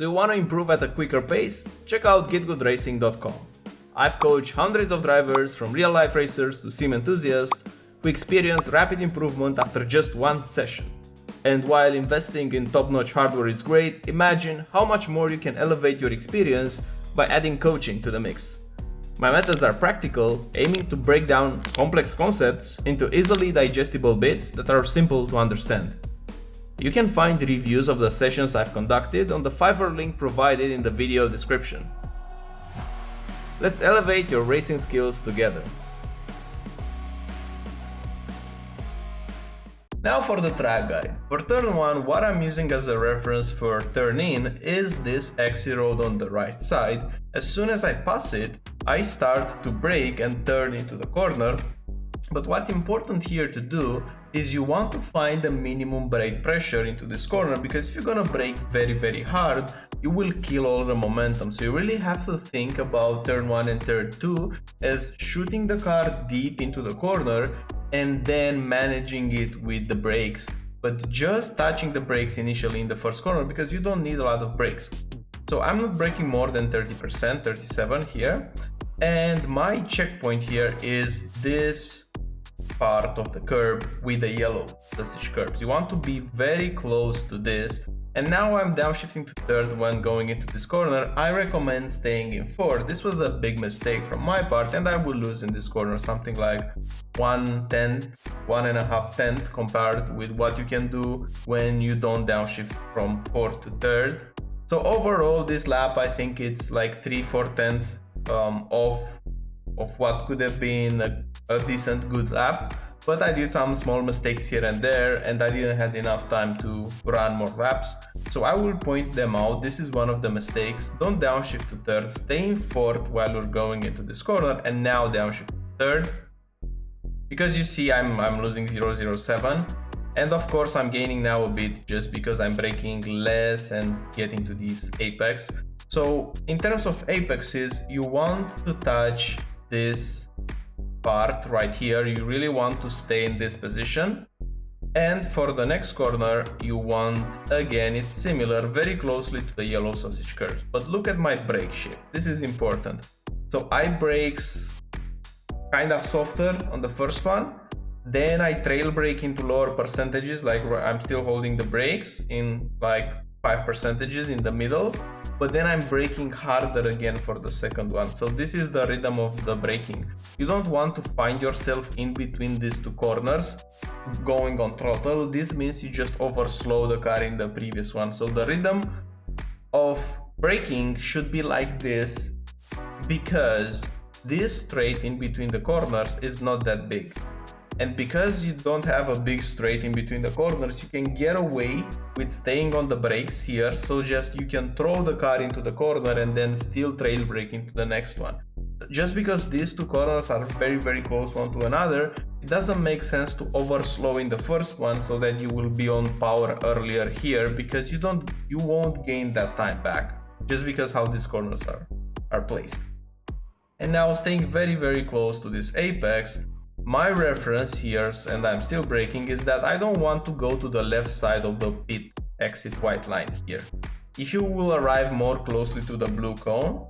Do you want to improve at a quicker pace? Check out GITGUDracing.com. I've coached hundreds of drivers, from real-life racers to sim enthusiasts, who experience rapid improvement after just one session. And while investing in top-notch hardware is great, imagine how much more you can elevate your experience by adding coaching to the mix. My methods are practical, aiming to break down complex concepts into easily digestible bits that are simple to understand. You can find reviews of the sessions I've conducted on the Fiverr link provided in the video description. Let's elevate your racing skills together. Now for the track guide. For turn 1, what I'm using as a reference for turn in is this exit road on the right side. As soon as I pass it, I start to brake and turn into the corner. But what's important here to do is you want to find the minimum brake pressure into this corner, because if you're gonna brake very hard, you will kill all the momentum. So you really have to think about turn 1 and turn 2 as shooting the car deep into the corner and then managing it with the brakes, but just touching the brakes initially in the first corner, because you don't need a lot of brakes. So I'm not braking more than 30%, 37 here. And my checkpoint here is this part of the curb with the yellow sausage curbs. You want to be very close to this. And now I'm downshifting to third when going into this corner. I recommend staying in fourth. This was a big mistake from my part, and I will lose in this corner something like 1/1.5 tenth compared with what you can do when you don't downshift from fourth to third. So overall, this lap, I think it's like 3-4 tenths of what could have been a decent good lap. But I did some small mistakes here and there, and I didn't have enough time to run more laps. So I will point them out. This is one of the mistakes. Don't downshift to third, stay in fourth while you're going into this corner, and now downshift to third. Because you see I'm losing 0.07. And of course I'm gaining now a bit just because I'm braking less and getting to these apex. So in terms of apexes, you want to touch this part right here. You really want to stay in this position. And for the next corner, you want, again, it's similar, very closely to the yellow sausage curve. But look at my brake shift. This is important. So I brakes kind of softer on the first one. Then I trail brake into lower percentages, like I'm still holding the brakes in like 5% in the middle. But then I'm braking harder again for the second one. So this is the rhythm of the braking. You don't want to find yourself in between these two corners going on throttle. This means you just overslow the car in the previous one. So the rhythm of braking should be like this, because this straight in between the corners is not that big. And because you don't have a big straight in between the corners, you can get away with staying on the brakes here. So just you can throw the car into the corner and then still trail brake into the next one. Just because these two corners are very close one to another, it doesn't make sense to overslow in the first one so that you will be on power earlier here, because you won't gain that time back just because how these corners are placed. And now staying very close to this apex, my reference here, and I'm still braking, is that I don't want to go to the left side of the pit exit white line here. If you will arrive more closely to the blue cone,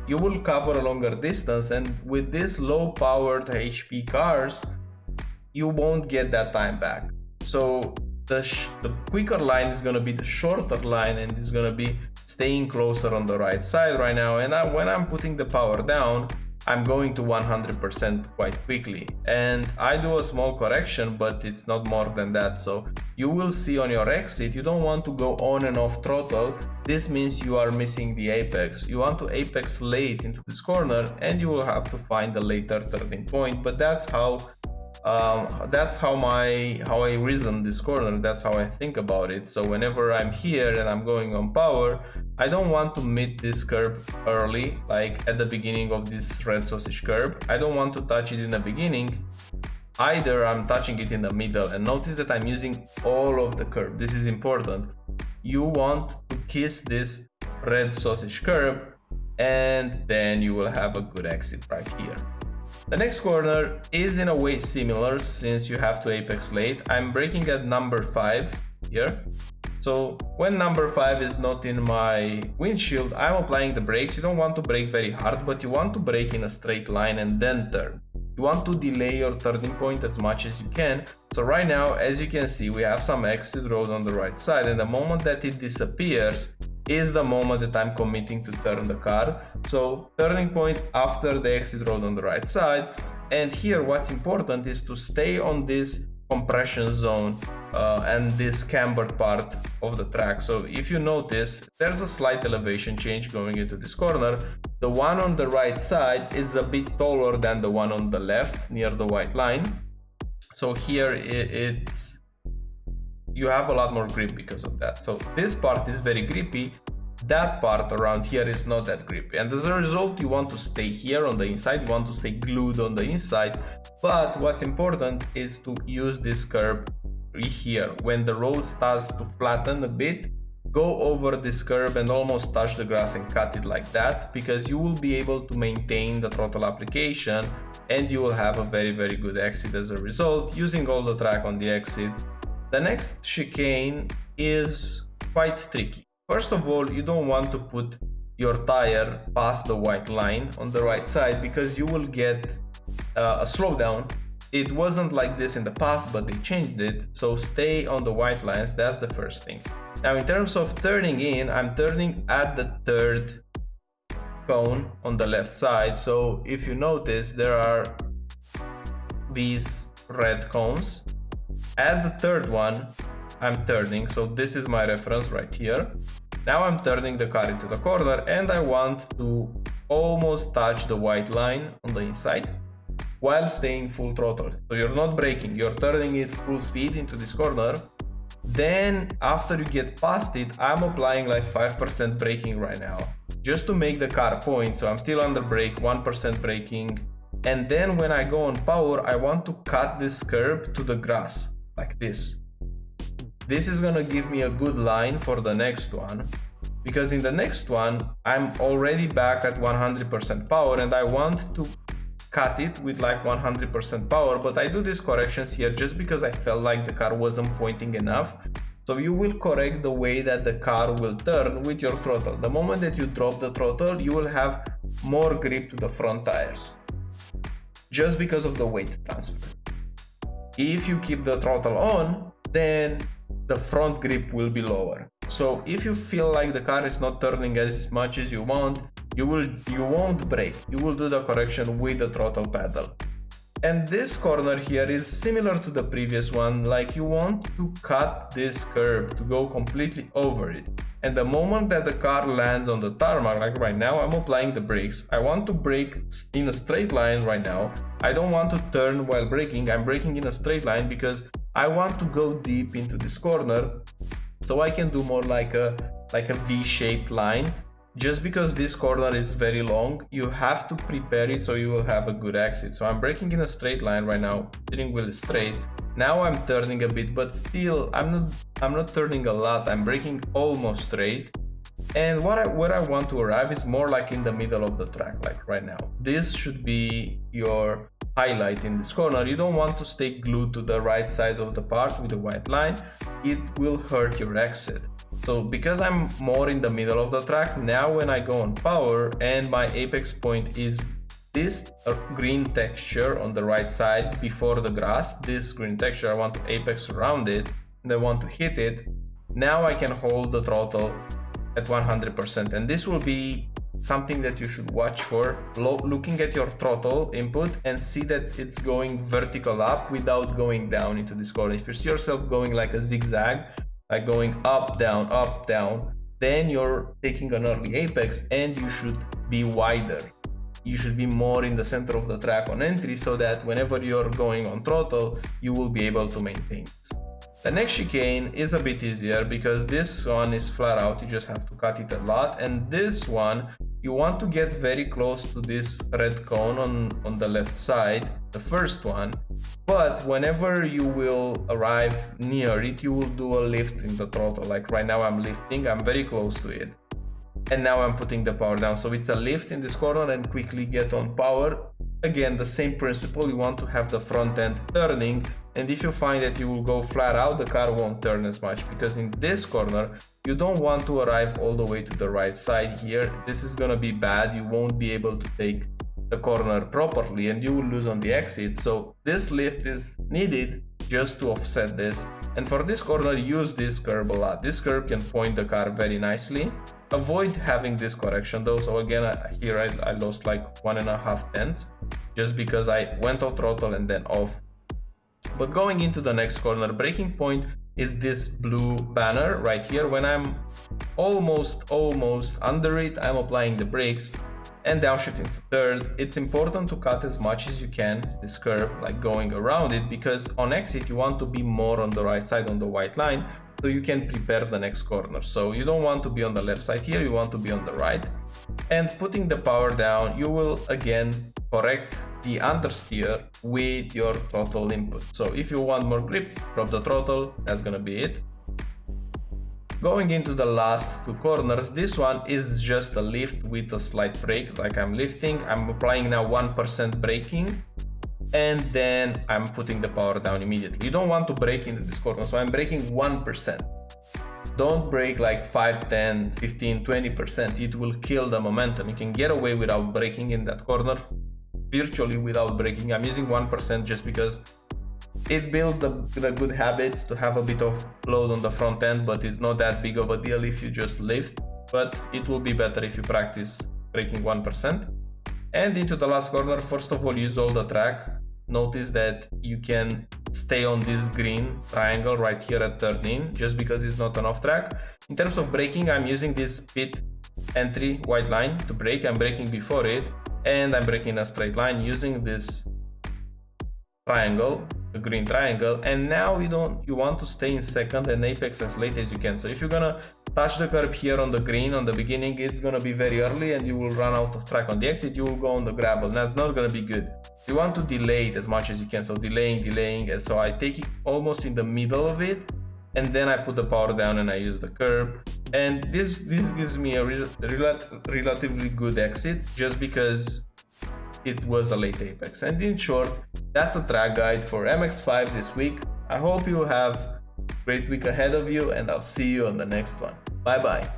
you will cover a longer distance, and with these low powered HP cars, you won't get that time back. So the quicker line is going to be the shorter line, and it's going to be staying closer on the right side right now. And when I'm putting the power down, I'm going to 100% quite quickly, and I do a small correction, but it's not more than that. So you will see on your exit, you don't want to go on and off throttle. This means you are missing the apex. You want to apex late into this corner, and you will have to find a later turning point. But that's how I reason this corner. That's how I think about it. So whenever I'm here and I'm going on power, I don't want to meet this curb early, like at the beginning of this red sausage curb. I don't want to touch it in the beginning. Either I'm touching it in the middle, and notice that I'm using all of the curb. This is important. You want to kiss this red sausage curb, and then you will have a good exit right here. The next corner is in a way similar, since you have to apex late. I'm braking at number 5 here. So when number 5 is not in my windshield, I'm applying the brakes. You don't want to brake very hard, but you want to brake in a straight line and then turn. You want to delay your turning point as much as you can. So right now, as you can see, we have some exit road on the right side, and the moment that it disappears is the moment that I'm committing to turn the car. So turning point after the exit road on the right side. And here what's important is to stay on this compression zone and this cambered part of the track. So if you notice, there's a slight elevation change going into this corner. The one on the right side is a bit taller than the one on the left near the white line. So here you have a lot more grip because of that. So this part is very grippy. That part around here is not that grippy, and as a result you want to stay here on the inside, you want to stay glued on the inside. But what's important is to use this curb here. When the road starts to flatten a bit, go over this curb and almost touch the grass and cut it like that, because you will be able to maintain the throttle application and you will have a very good exit as a result, using all the track on the exit. The next chicane is quite tricky. First of all, you don't want to put your tire past the white line on the right side, because you will get a slowdown. It wasn't like this in the past, but they changed it. So stay on the white lines, that's the first thing. Now in terms of turning in, I'm turning at the third cone on the left side. So if you notice, there are these red cones. At the third one, I'm turning, so this is my reference right here. Now I'm turning the car into the corner and I want to almost touch the white line on the inside while staying full throttle. So you're not braking, you're turning it full speed into this corner. Then after you get past it, I'm applying like 5% braking right now, just to make the car point. So I'm still under brake, 1% braking. And then when I go on power, I want to cut this curb to the grass like this. This is gonna give me a good line for the next one, because in the next one I'm already back at 100% power and I want to cut it with like 100% power, but I do these corrections here just because I felt like the car wasn't pointing enough. So you will correct the way that the car will turn with your throttle. The moment that you drop the throttle, you will have more grip to the front tires, just because of the weight transfer. If you keep the throttle on, then the front grip will be lower. So if you feel like the car is not turning as much as you want, you won't brake. You will do the correction with the throttle pedal. And this corner here is similar to the previous one, like you want to cut this curve to go completely over it. And the moment that the car lands on the tarmac, like right now, I'm applying the brakes. I want to brake in a straight line right now. I don't want to turn while braking. I'm braking in a straight line because I want to go deep into this corner, so I can do more like a V-shaped line. Just because this corner is very long, you have to prepare it so you will have a good exit. So I'm braking in a straight line right now, steering wheel is straight. Now I'm turning a bit, but still I'm not turning a lot. I'm braking almost straight. And where I want to arrive is more like in the middle of the track, like right now. This should be your highlight in this corner. You don't want to stay glued to the right side of the part with the white line. It will hurt your exit. So because I'm more in the middle of the track, now when I go on power and my apex point is this green texture on the right side before the grass, this green texture, I want to apex around it and I want to hit it. Now I can hold the throttle at 100%, and this will be something that you should watch for, looking at your throttle input and see that it's going vertical up without going down into this corner. If you see yourself going like a zigzag, like going up, down, then you're taking an early apex and you should be wider. You should be more in the center of the track on entry, so that whenever you're going on throttle, you will be able to maintain this. The next chicane is a bit easier because this one is flat out, you just have to cut it a lot, and this one you want to get very close to this red cone on the left side, the first one, but whenever you will arrive near it, you will do a lift in the throttle. Like right now I'm lifting, I'm very close to it, and now I'm putting the power down. So it's a lift in this corner and quickly get on power again, the same principle. You want to have the front end turning, and if you find that you will go flat out, the car won't turn as much, because in this corner you don't want to arrive all the way to the right side here. This is gonna be bad. You won't be able to take the corner properly and you will lose on the exit. So this lift is needed just to offset this. And for this corner, use this curb a lot. This curb can point the car very nicely. Avoid having this correction though. So again, here I lost like 1.5 tenths just because I went off throttle and then off. But going into the next corner, braking point is this blue banner right here. When I'm almost under it, I'm applying the brakes and downshifting to third. It's important to cut as much as you can this curve, like going around it, because on exit you want to be more on the right side on the white line so you can prepare the next corner. So you don't want to be on the left side here, you want to be on the right. And putting the power down, you will again correct the understeer with your throttle input. So if you want more grip, drop the throttle, that's gonna be it. Going into the last two corners, this one is just a lift with a slight brake, like I'm lifting. I'm applying now 1% braking, and then I'm putting the power down immediately. You don't want to brake into this corner, so I'm braking 1%. Don't brake like 5, 10, 15, 20%. It will kill the momentum. You can get away without braking in that corner, virtually without braking. I'm using 1% just because it builds the good habits to have a bit of load on the front end, but it's not that big of a deal if you just lift. But it will be better if you practice braking 1%. And into the last corner, first of all, use all the track. Notice that you can stay on this green triangle right here at turn in, just because it's not an off track. In terms of braking, I'm using this pit entry white line to brake. I'm braking before it, and I'm braking a straight line using this triangle, the green triangle. And now you want to stay in second and apex as late as you can. So if you're gonna touch the curb here on the green on the beginning, it's gonna be very early and you will run out of track. On the exit you will go on the gravel, and that's not gonna be good. You want to delay it as much as you can, so delaying, and so I take it almost in the middle of it, and then I put the power down and I use the curb. And this gives me a relatively good exit, just because it was a late apex. And in short, that's a track guide for MX5 this week. I hope you have a great week ahead of you, and I'll see you on the next one. Bye bye.